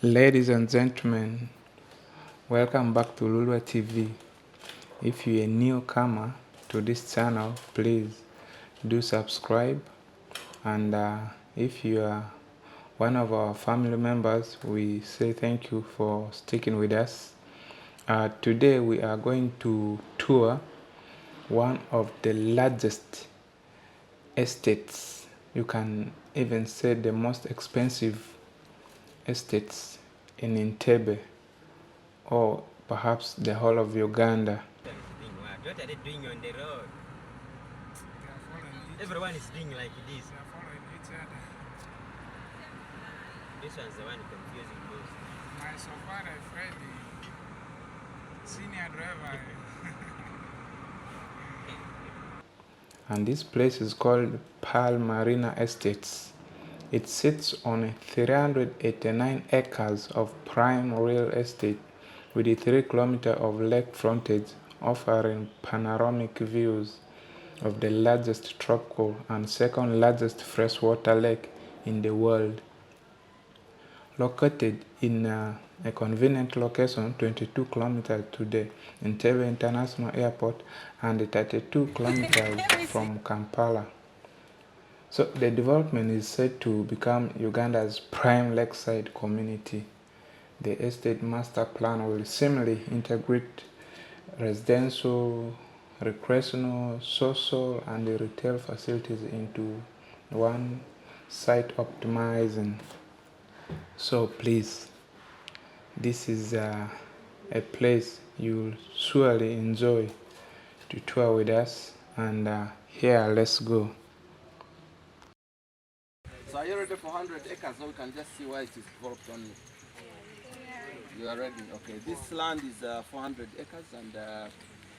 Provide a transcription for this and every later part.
Ladies and gentlemen, welcome back to Lulwa TV. If you're a newcomer to this channel, please do subscribe, and if you are one of our family members, we say thank you for sticking with us. Today we are going to tour one of the largest estates, you can even say the most expensive estates in Entebbe, or perhaps the whole of Uganda. What are they doing on the road? Everyone is doing like this. They are following each other. This one's the one confusing most. My safari friend, senior driver. And this place is called Pal Marina Estates. It sits on 389 acres of prime real estate with a 3 kilometer of lake frontage, offering panoramic views of the largest tropical and second largest freshwater lake in the world. Located in a convenient location 22 kilometers to the Entebbe International Airport and 32 kilometers from Kampala. So the development is said to become Uganda's prime lakeside community. The estate master plan will seamlessly integrate residential, recreational, social, and retail facilities into one site, optimizing. So please, this is a place you'll surely enjoy to tour with us, and here, let's go. So are you ready for 100 acres, or we can just see why it is developed only? You are ready? Okay. This land is 400 acres, and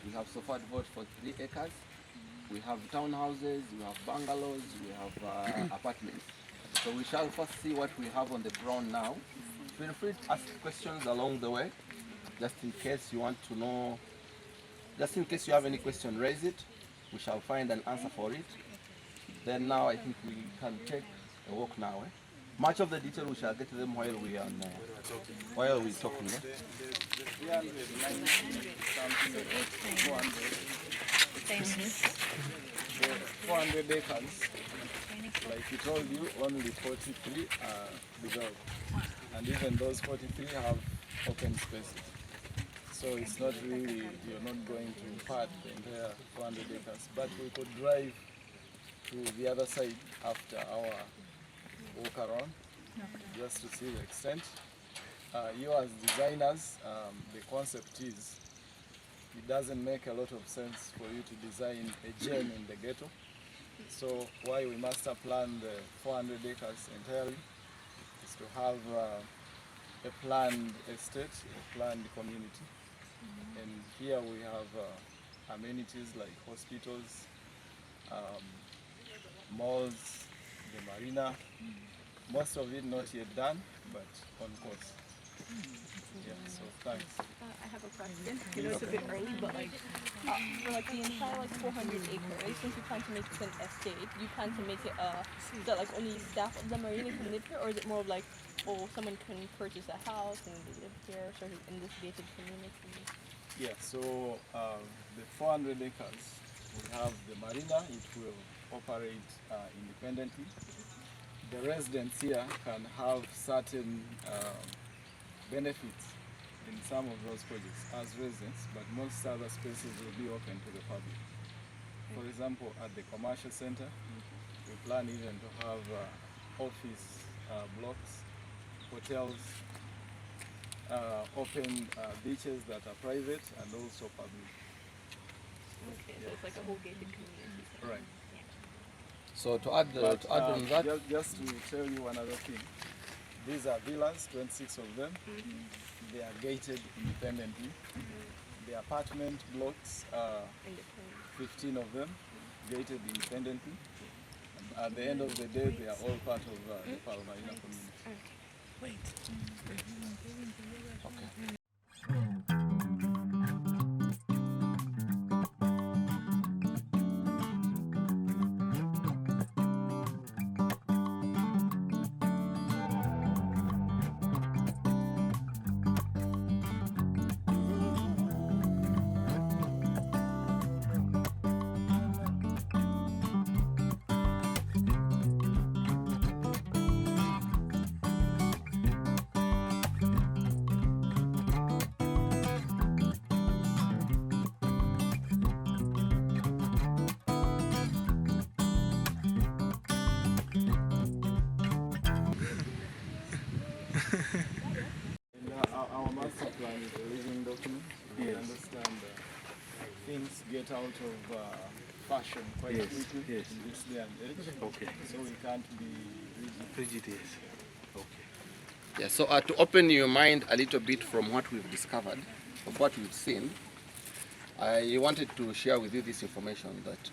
we have so far developed for 3 acres. We have townhouses, we have bungalows, we have apartments. So we shall first see what we have on the ground now. Feel free to ask questions along the way, just in case you want to know, just in case you have any question, raise it. We shall find an answer for it. Then now I think we can take a walk now. Much of the detail we shall get to them while we are while we're talking. 400 acres. Like we told you, only 43 are developed, and even those 43 have open spaces. So it's not really, you're not going to impart the entire 400 acres, but we could drive to the other side after our walk around, just to see the extent. You as designers, the concept is, it doesn't make a lot of sense for you to design a gem in the ghetto. So why we master plan the 400 acres entirely is to have a planned estate, a planned community. And here we have amenities like hospitals, malls, the marina. Most of it not yet done, but on course. Yeah, so thanks. I have a question. I know it's a bit early, but for the entire 400 acres, since you plan to make it an estate, you plan to make it is that only staff of the marina can live here, or is it more of someone can purchase a house and live here, sort of in this gated community? Yeah, so the 400 acres, we have the marina. It will operate independently. The residents here can have certain benefits in some of those projects as residents, but most other spaces will be open to the public. For example, at the commercial center, we plan even to have office blocks, hotels, open beaches that are private and also public. Okay, so it's like a whole gated community. Right. So to add on that, just to tell you another thing, these are villas, 26 of them. They are gated independently. The apartment blocks are 15 of them, gated independently. And at the end of the day, they are all part of the Pal Marina community. Wait. Okay. get out of fashion quite Yes, quickly yes. in this day and age. Okay. So we can't be rigid. Rigid, yes. Okay. Yeah, so to open your mind a little bit from what we've discovered, of what we've seen, I wanted to share with you this information that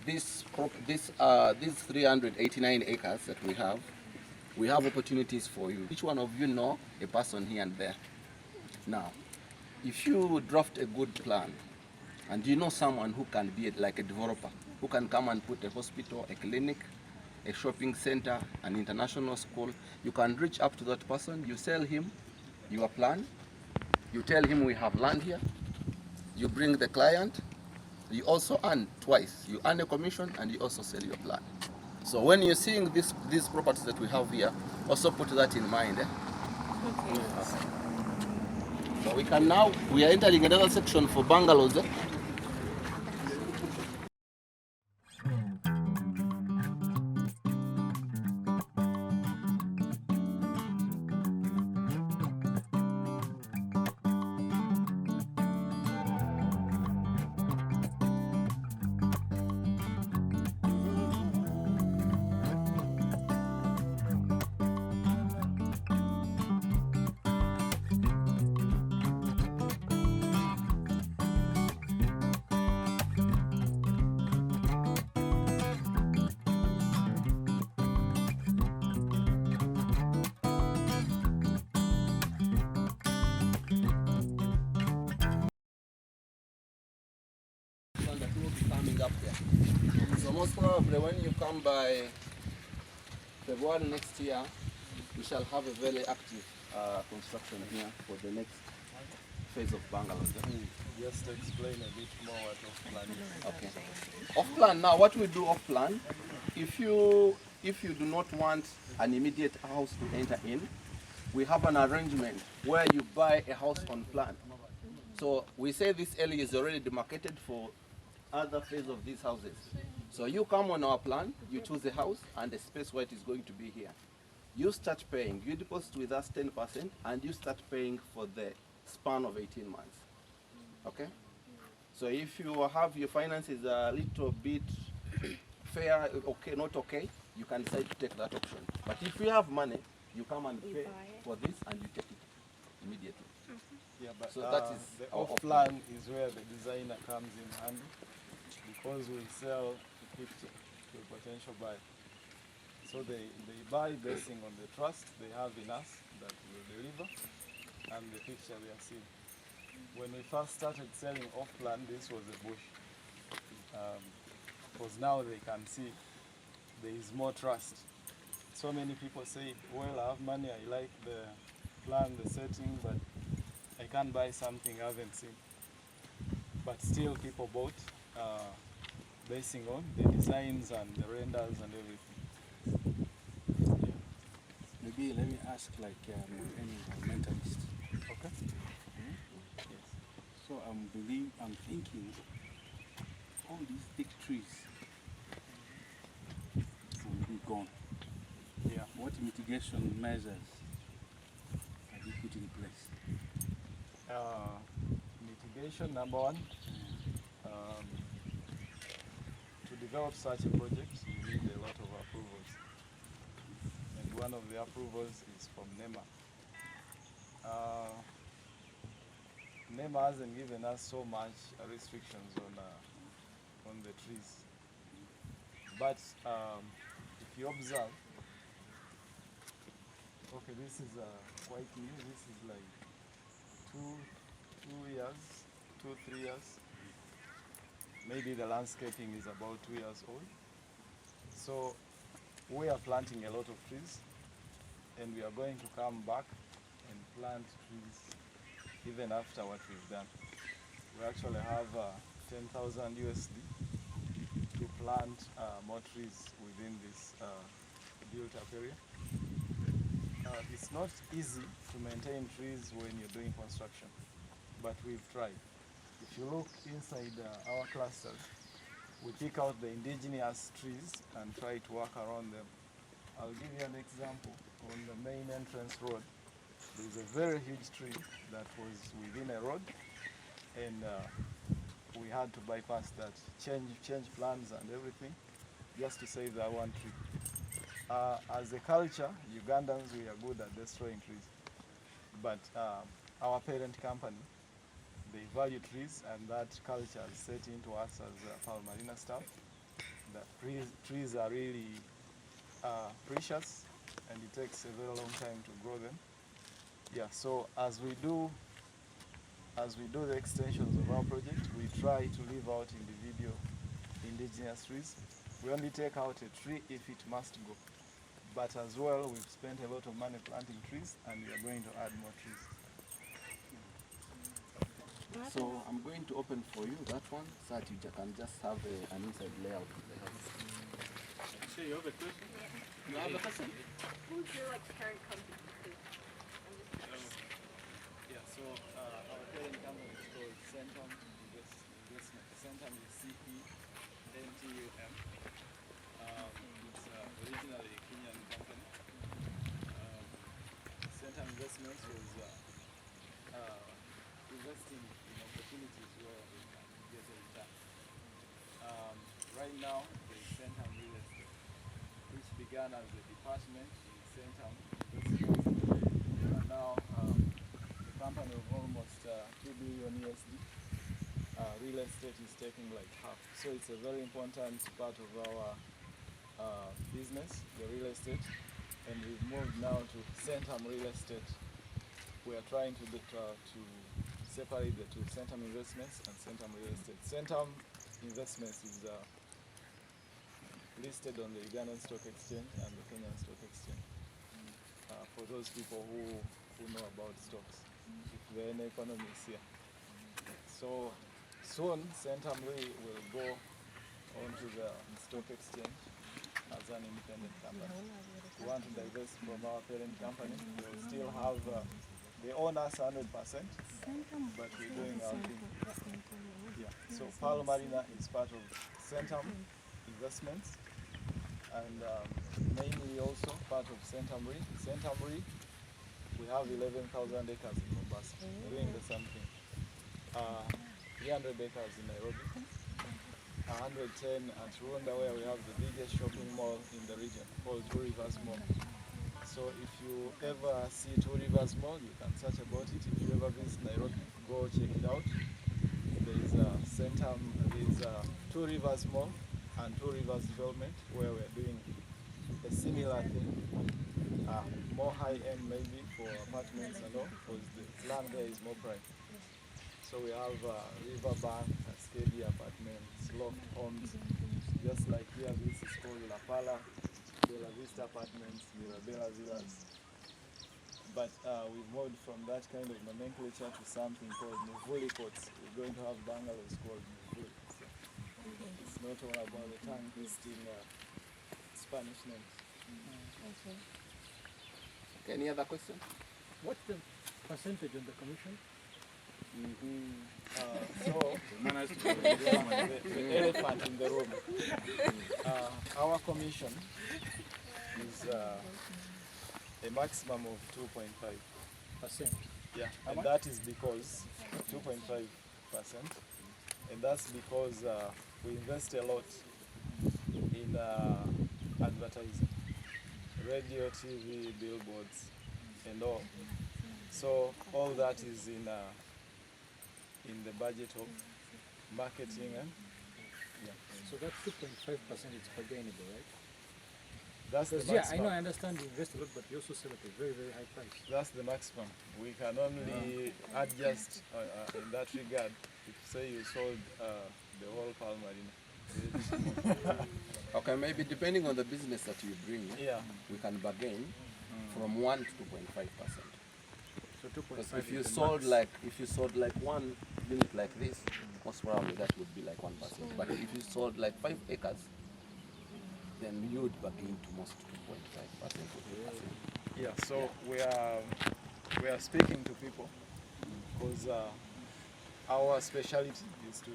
these 389 acres that we have opportunities for you. Each one of you know a person here and there. Now, if you draft a good plan, and you know someone who can be like a developer, who can come and put a hospital, a clinic, a shopping center, an international school, you can reach up to that person, you sell him your plan, you tell him we have land here, you bring the client, you also earn twice. You earn a commission and you also sell your plan. So when you're seeing these properties that we have here, also put that in mind. Okay. So we are entering another section for bungalows. That will be coming up there. So most probably when you come by February next year, we shall have a very active construction here for the next phase of bungalows. Just to explain a bit more what off-plan is. Okay. Off-plan, now what we do off-plan, if you do not want an immediate house to enter in, we have an arrangement where you buy a house on plan. So we say this area is already demarcated for other phase of these houses. So you come on our plan, you choose a house and the space where it is going to be here. You start paying, you deposit with us 10% and you start paying for the span of 18 months. Okay? So if you have your finances a little bit fair, okay, not okay, you can decide to take that option. But if you have money, you come and pay for this and you take it immediately. Yeah, but So that is the our off-plan is where the designer comes in handy, because we sell the picture to a potential buyer. So they buy basing on the trust they have in us that will deliver and the picture they are seeing. When we first started selling off-plan, this was a bush. Because now they can see there is more trust. So many people say, well, I have money, I like the plan, the setting, but I can't buy something I haven't seen. But still people bought, basing on the designs and the renders and everything. Maybe let me ask like an environmentalist. Okay? Yes. So I'm thinking all these big trees will be gone. Yeah. What mitigation measures have you put in place? Mitigation, number one, to develop such a project, you need a lot of approvals. And one of the approvals is from NEMA. NEMA hasn't given us so much restrictions on the trees. But if you observe, okay, this is quite new. This is like 3 years. Maybe the landscaping is about 2 years old. So we are planting a lot of trees, and we are going to come back and plant trees even after what we've done. We actually have 10,000 USD to plant more trees within this built-up area. It's not easy to maintain trees when you're doing construction, but we've tried. If you look inside our clusters, we pick out the indigenous trees and try to work around them. I'll give you an example. On the main entrance road, there's a very huge tree that was within a road, and we had to bypass that, change plans and everything, just to save that one tree. As a culture, Ugandans, we are good at destroying trees. But our parent company, they value trees, and that culture is set into us as Pal Marina staff. That trees are really precious, and it takes a very long time to grow them. Yeah, so as we do the extensions of our project, we try to leave out individual indigenous trees. We only take out a tree if it must go. But as well, we've spent a lot of money planting trees, and we are going to add more trees. So I'm going to open for you that one so that you can just have an inside layout of the house. So you have a question? You have a question? Who's your like parent company? Yeah, so our parent company is called Centum Investment. Centum is CENTUM. It's originally a Kenyan company. Centum Investments was investing in opportunities where we can get a return. Right now, there is Centum Real Estate, which began as a department in Centum Investments. And now, a company of almost 2 billion USD, real estate is taking like half. So it's a very important part of our business, the real estate. And we've moved now to Centum Real Estate. We are trying to separate the two, Centum Investments and Centum Real Estate. Centum Investments is listed on the Ugandan Stock Exchange and the Kenyan Stock Exchange. For those people who know about stocks, if there are any economists here. So soon, Centum will go onto the stock exchange as an independent company. We want to divest from our parent company. We will still have, they own us 100%, but we're doing our thing. Yeah. So Pal Marina is part of Centum Investments, and mainly also part of Centum Re. Centum Re, we have 11,000 acres in Mombasa, doing the same thing. 300 acres in Nairobi, 110 at Rwanda, where we have the biggest shopping mall in the region called Two Rivers Mall. So if you ever see Two Rivers Mall, you can search about it. If you ever visit Nairobi, go check it out. There is a Centum, there is a Two Rivers Mall and Two Rivers Development, where we're doing a similar thing, more high-end maybe for apartments and all, because the land there is more prime. So we have Riverbank, Cascadia apartments, loft homes, just like here, this is called La Pala, Bella Vista apartments, Mirabella villas. But we've moved from that kind of nomenclature to something called Muvuli courts. We're going to have bungalows called Muvuli. So it's not all about the tongue twisting Spanish names. Okay, any other question? What's the percentage on the commission? So, the elephant in the room. Our commission is a maximum of 2.5%. Yeah, and that is because 2.5%, and that's because we invest a lot in advertising, radio, TV, billboards, and all. So all that is in the budget of marketing, and yeah. So that 2.5% is forgivable, right? That's the Because maximum. I know, I understand you invest a lot, but you also sell at a very, very high price. That's the maximum. We can only adjust in that regard. If say you sold the whole Pal Marina. Okay, maybe depending on the business that you bring, Yeah. we can bargain from 1 to 2.5%. So 2.5 Because if is you the sold like one unit like this, most probably that would be like 1%. But if you sold like 5 acres, then you would bargain to most 2.5% or 3%. Yeah. So we are speaking to people because our specialty is to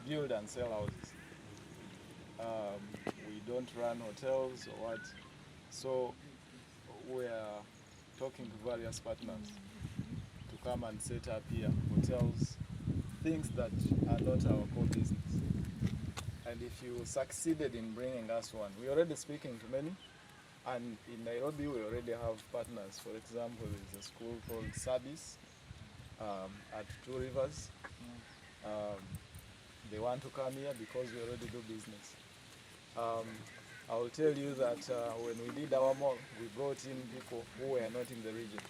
build and sell houses. We don't run hotels or what. So we are talking to various partners to come and set up here hotels things that are not our core business. And if you succeeded in bringing us one, we're already speaking to many, and in Nairobi we already have partners. For example, there's a school called Sabis at Two Rivers. They want to come here because we already do business. I will tell you that when we did our mall, we brought in people who were not in the region.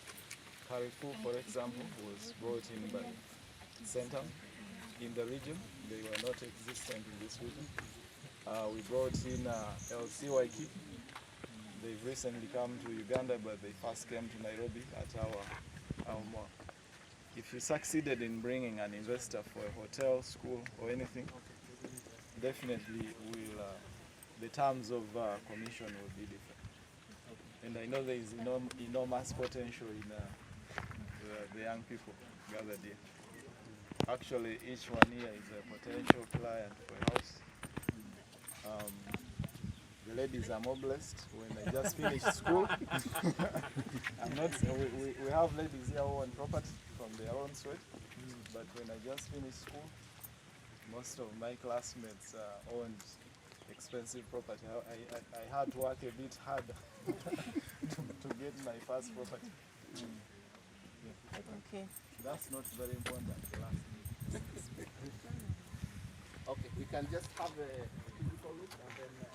Carrefour, for example, was brought in by Centum in the region. They were not existent in this region. We brought in LC Waiki. They've recently come to Uganda, but they first came to Nairobi at our mall. If you succeeded in bringing an investor for a hotel, school, or anything, definitely the terms of commission will be different. And I know there is enormous potential in the young people gathered here. Actually, each one here is a potential client for a house. The ladies are more blessed when they just finish school. We have ladies here who own property from their own sweat, but when I just finished school, most of my classmates owned expensive property. I had to work a bit harder to get my first property. Okay. That's not very important. The last thing. Okay, we can just have a physical look and then.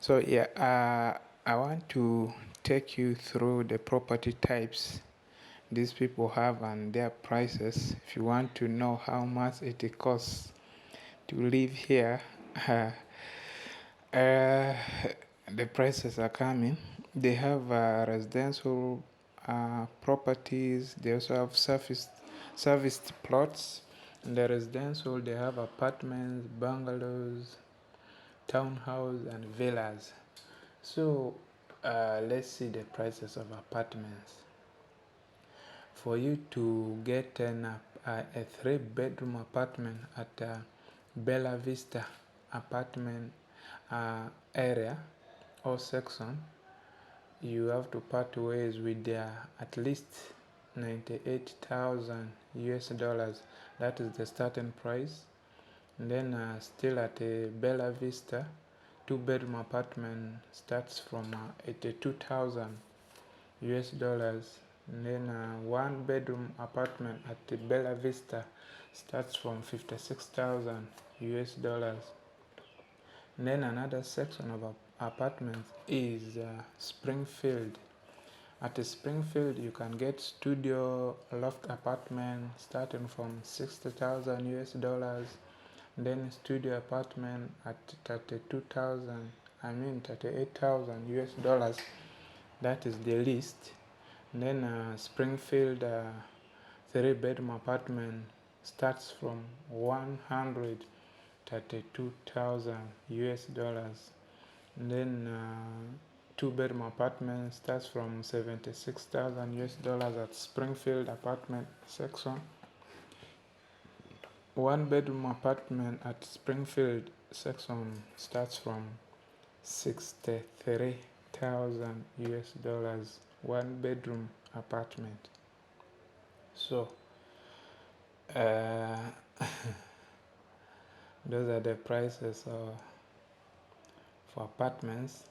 So yeah, I want to take you through the property types these people have and their prices. If you want to know how much it costs to live here, the prices are coming. They have residential properties. They also have serviced plots. In the residential, they have apartments, bungalows, townhouse, and villas. So let's see the prices of apartments. For you to get a 3-bedroom apartment at Bella Vista apartment area or section, you have to part ways with at least 98,000 US dollars. That is the starting price. And then still at a Bella Vista, 2-bedroom apartment starts from 82,000 US dollars. And then 1-bedroom apartment at the Bella Vista starts from 56,000 US dollars. And then another section of apartments is Springfield. At Springfield, you can get studio loft apartment starting from 60,000 US dollars. Then studio apartment at 38,000 US dollars. That is the least. And then Springfield 3-bedroom apartment starts from 132,000 US dollars. And then 2-bedroom apartment starts from 76,000 US dollars at Springfield apartment section. 1-bedroom apartment at Springfield section starts from 63,000 US dollars. 1-bedroom apartment. So those are the prices for apartments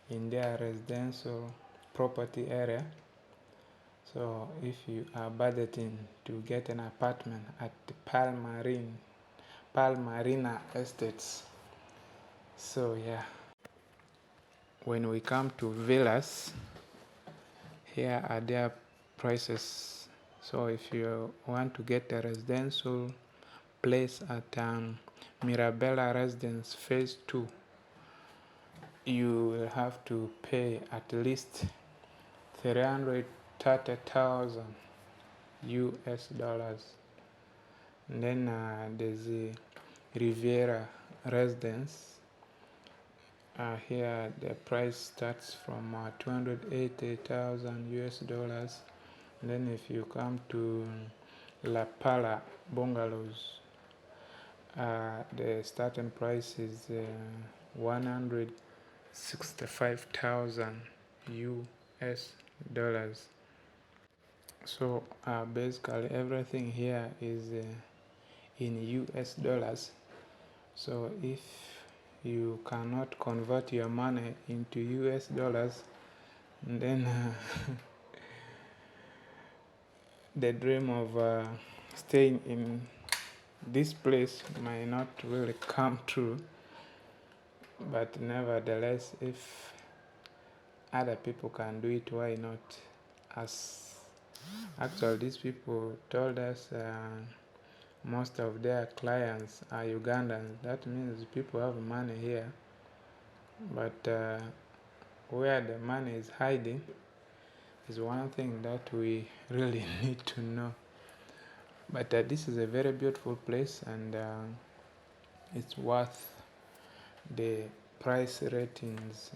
in their residential property area. So if you are budgeting to get an apartment at the Pal Marina Estates, so yeah. When we come to villas, here are their prices. So if you want to get a residential place at Mirabella Residence Phase 2, you will have to pay at least 330,000 US dollars. And then there's the Riviera Residence. Here the price starts from 280,000 US dollars. And then if you come to La Pala Bungalows, the starting price is 165,000 US dollars. So basically everything here is in US dollars. So if you cannot convert your money into US dollars, then the dream of staying in this place might not really come true. But nevertheless, if other people can do it, why not? As actually these people told us most of their clients are Ugandans. That means people have money here, but where the money is hiding is one thing that we really need to know. But this is a very beautiful place, and it's worth the price ratings.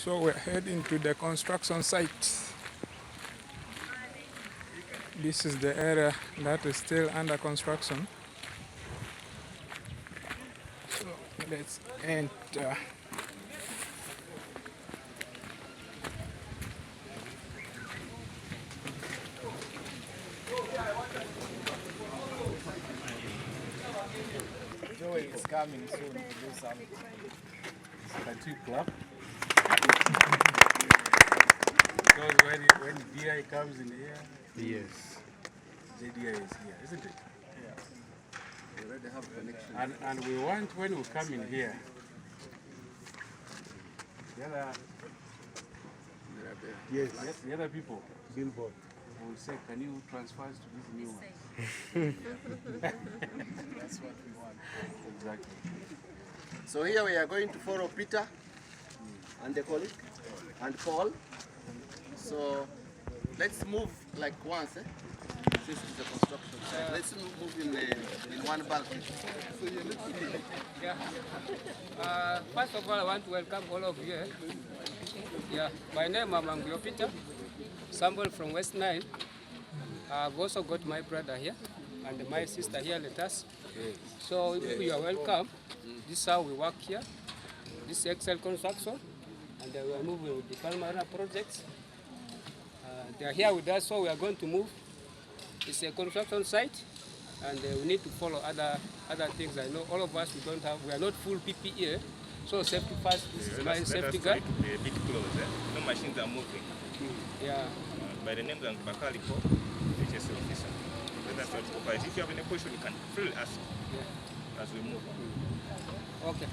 So we're heading to the construction site. This is the area that is still under construction. So let's enter. Joey is coming soon to do something. Can you clap? Because when DI comes in here, Yes. JDI is here, isn't it? We already have connection. And we want, when we come in here, the other people, billboard, will say, can you transfer us to this new one? That's what we want. Exactly. So here we are going to follow Peter and the colleague and Paul. So let's move like once, since it's a construction site. Let's move in one bulk. Yeah. First of all, I want to welcome all of you. Yeah. My name is Peter, somebody from West Nile. I've also got my brother here and my sister here with us. So you are welcome. This is how we work here. This is Excel Construction, and we are moving with the Pal Marina projects. They are here with us, so we are going to move. It's a construction site, and we need to follow other things. I know all of us, we are not full PPE, so safety first. This is my safety guard. A bit close, eh? No machines are moving. Yeah. By the name of Bakaliko, HSC officer. Let us talk. If you have any question, you can freely ask as we move. Okay.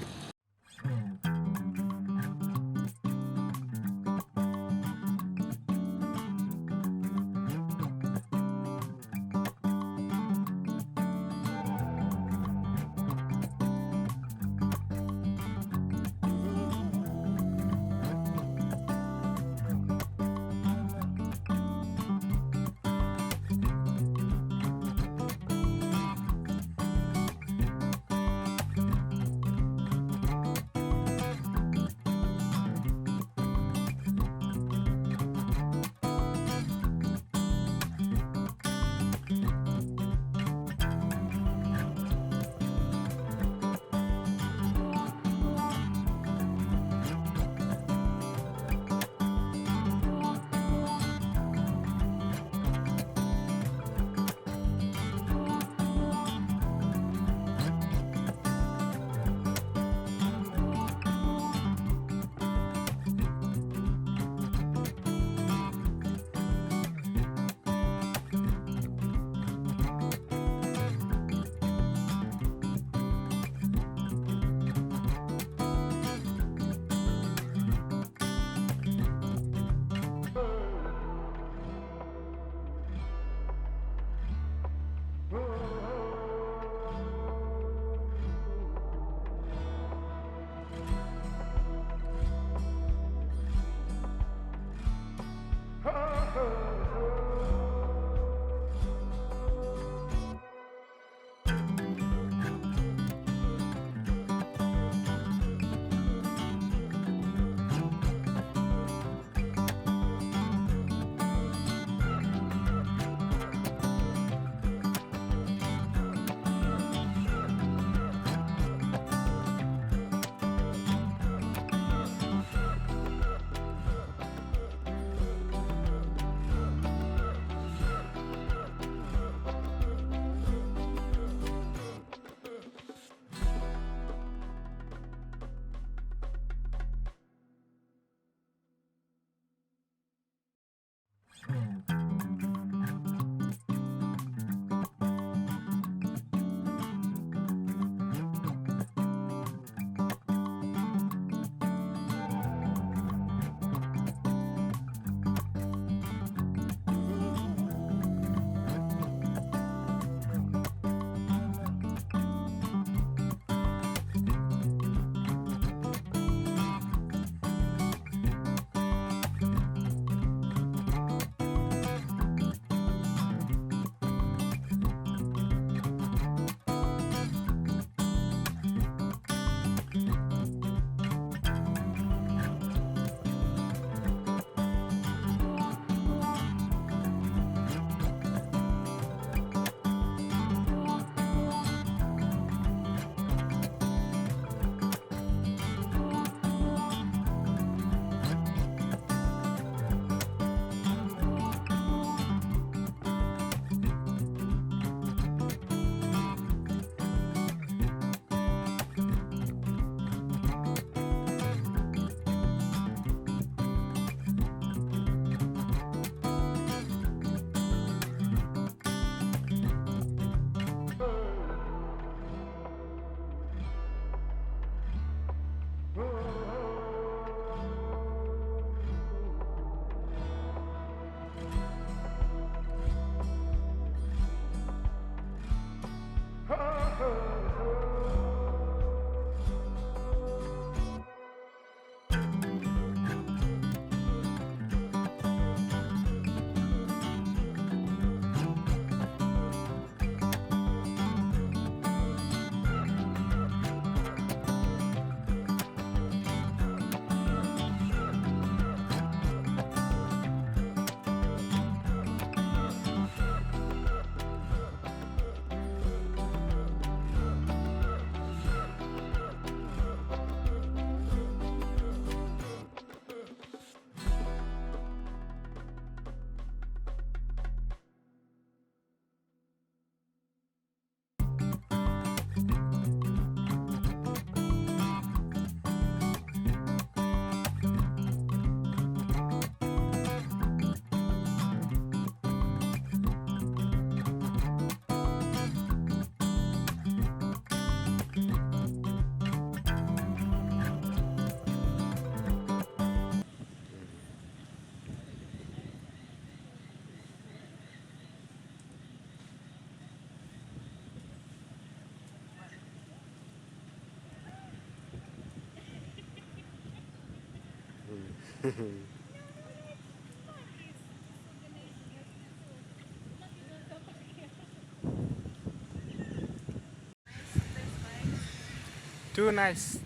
Too nice.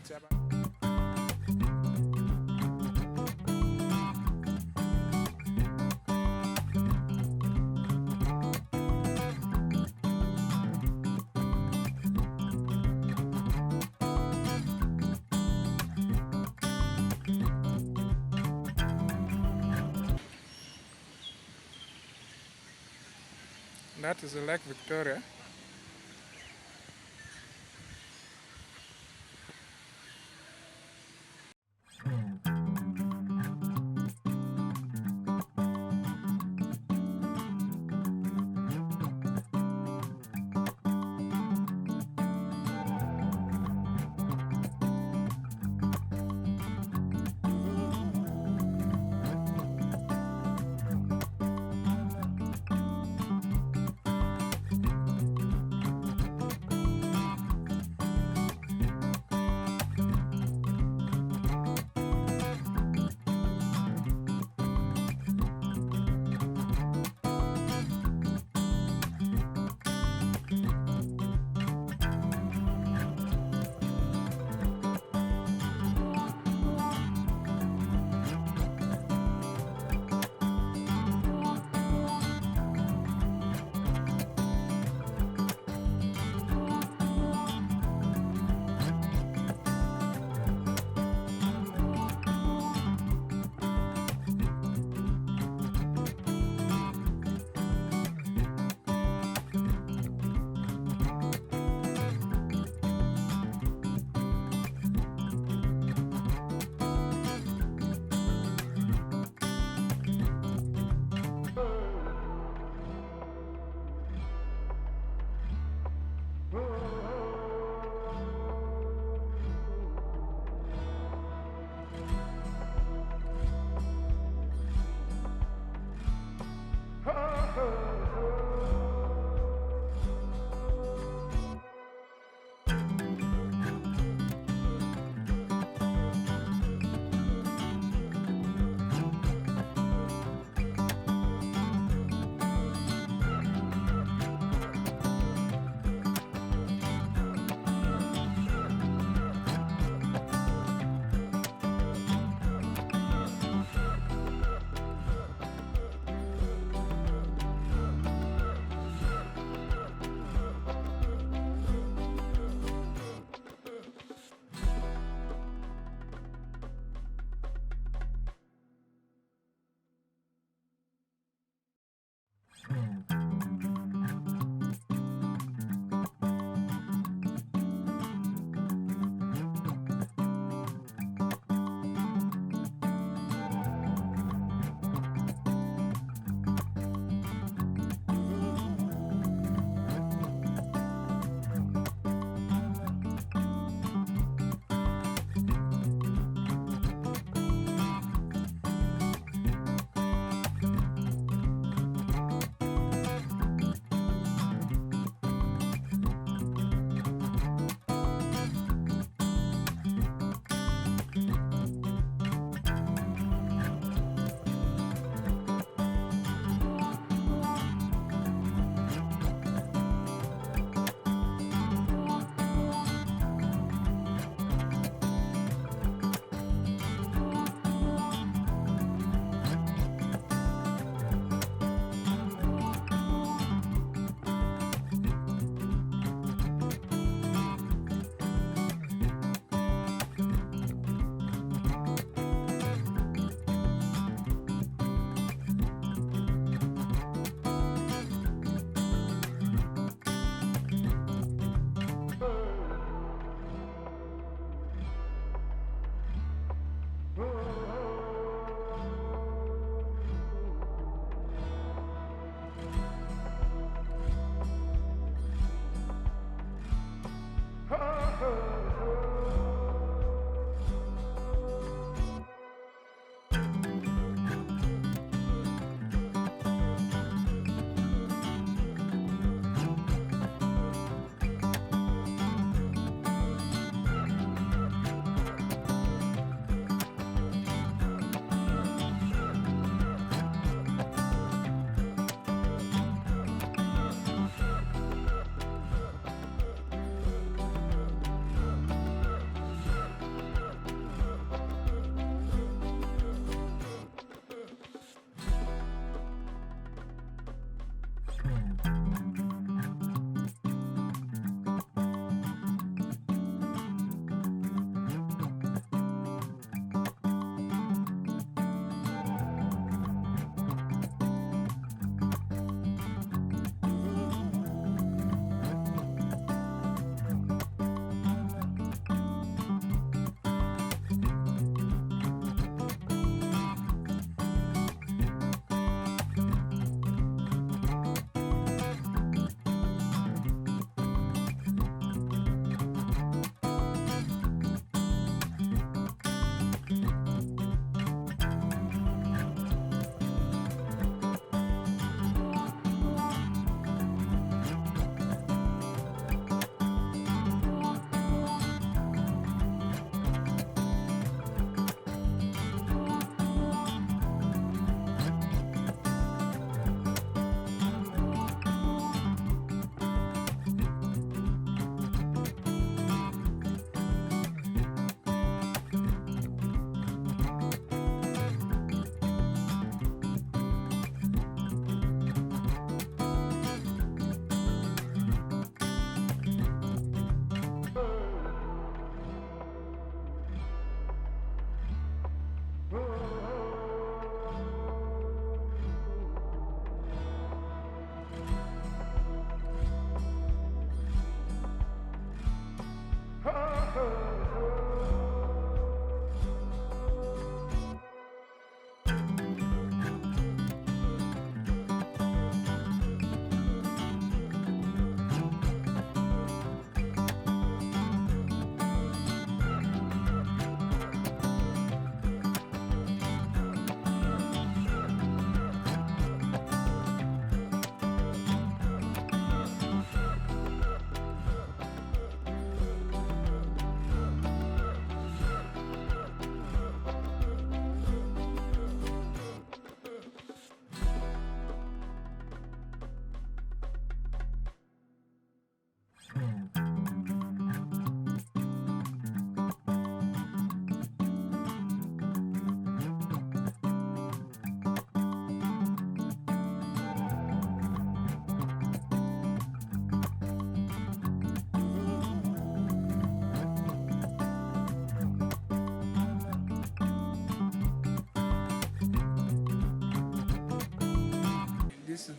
That is Lake Victoria.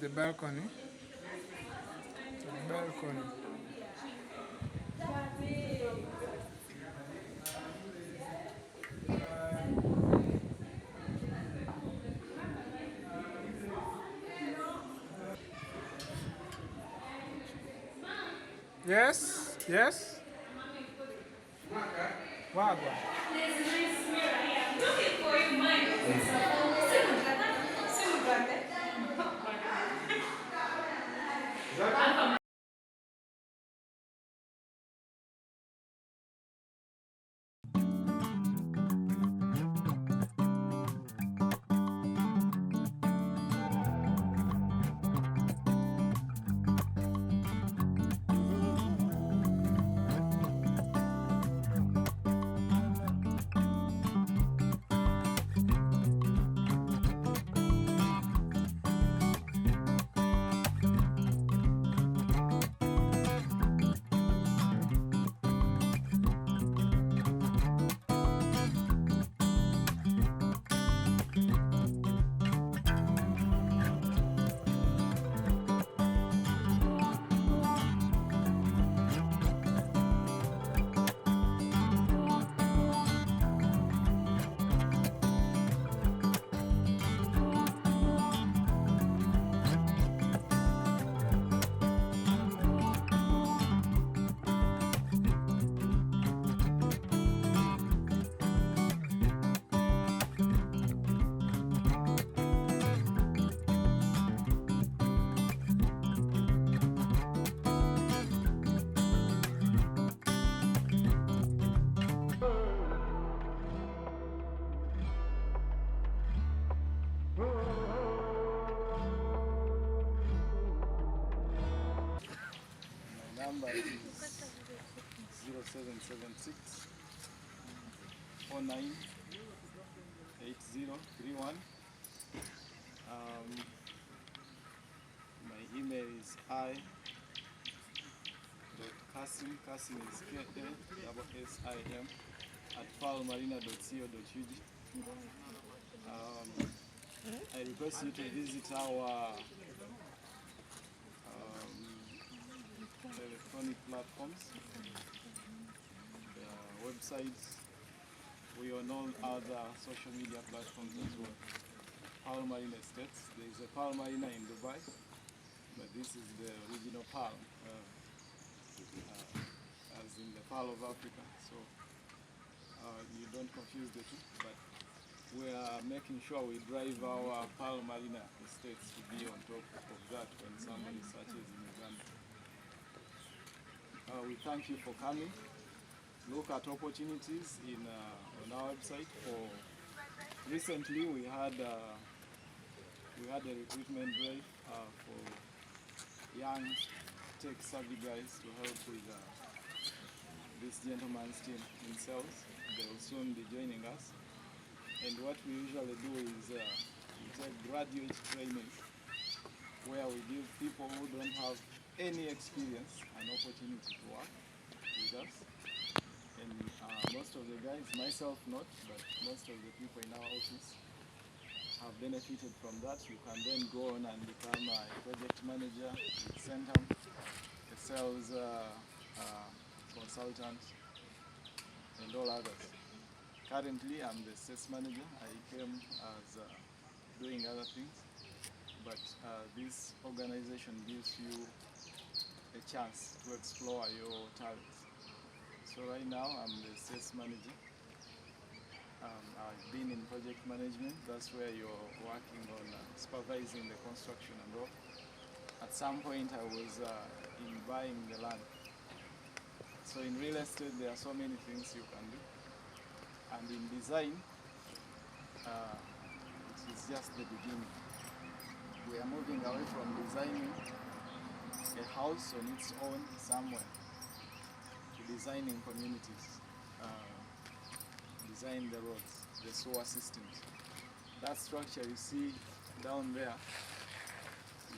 the balcony. The balcony. Yes, yes. Wagwa. My number is 0776 49 8031. My email is i.kasim, Kasim is K-A-S-S-I-M, at palmarina.co.ug. I request you to visit our electronic platforms, websites. We on all other social media platforms as well. Pal Marina Estates. There is a Pal Marina in Dubai, but this is the original Pal, as in the Pal of Africa. So you don't confuse the two, but we are making sure we drive our Pal Marina Estates to be on top of that when somebody searches in Uganda. We thank you for coming. Look at opportunities on our website. Recently we had a recruitment drive for young tech-savvy guys to help with this gentleman's team in sales. They will soon be joining us. And what we usually do is we take graduate training where we give people who don't have any experience an opportunity to work with us. And most of the guys, myself not, but most of the people in our office have benefited from that. You can then go on and become a project manager with Centum, a sales consultant, and all others. Currently, I'm the sales manager. I came as doing other things, but this organization gives you a chance to explore your talents. So right now, I'm the sales manager. I've been in project management. That's where you're working on supervising the construction and all. At some point, I was in buying the land. So in real estate, there are so many things you can do. And in design, it is just the beginning. We are moving away from designing a house on its own somewhere to designing communities, design the roads, the sewer systems. That structure you see down there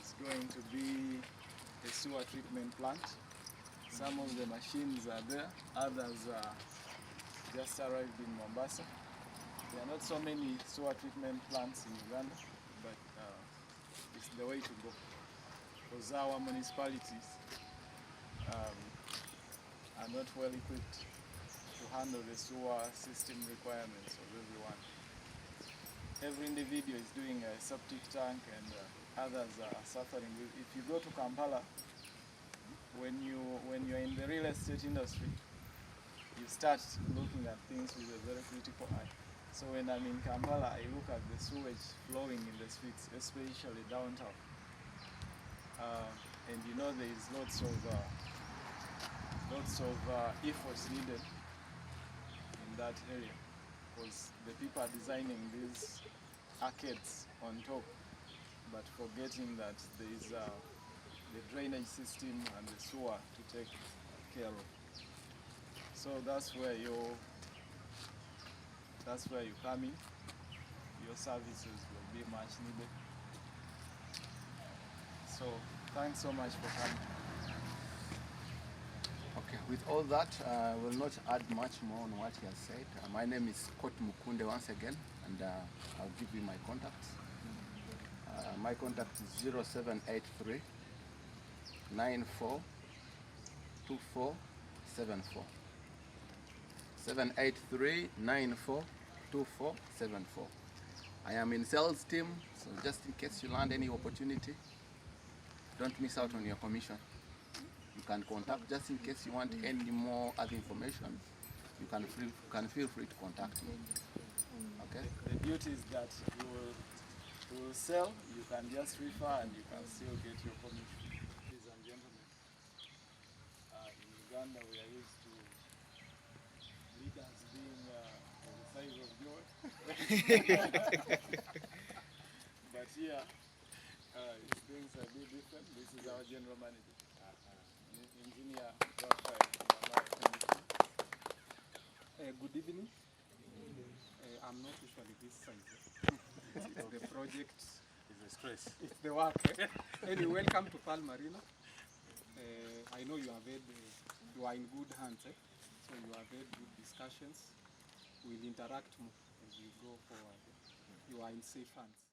is going to be a sewer treatment plant. Some of the machines are there, others are just arrived in Mombasa. There are not so many sewer treatment plants in Uganda, but if it's the way to go. Because our municipalities are not well equipped to handle the sewer system requirements of everyone. Every individual is doing a septic tank and others are suffering. If you go to Kampala, when you're in the real estate industry, you start looking at things with a very critical eye. So when I'm in Kampala, I look at the sewage flowing in the streets, especially downtown. And you know there is lots of efforts needed in that area, because the people are designing these arcades on top, but forgetting that there is the drainage system and the sewer to take care of. So that's where you come in. Your services will be much needed. So thanks so much for coming. Okay, with all that, I will not add much more on what he has said. My name is Kot Mukunde once again, and I'll give you my contacts. My contact is 0783 94 2474. 783 94 2474. I am in sales team, so just in case you land any opportunity, don't miss out on your commission. You can contact, just in case you want any more other information, you can feel free to contact me. Okay? The beauty is that you will sell, you can just refer, and you can still get your commission. Ladies and gentlemen, in Uganda we are used to leaders being the size of joy. But here, things are a bit different. This is our general manager. Engineer. Good evening. I'm not usually this size. The project is a stress. It's the work. Anyway, welcome to Pal Marina. I know you have had, you are in good hands. So you have had good discussions. We'll interact more as we go forward. You are in safe hands.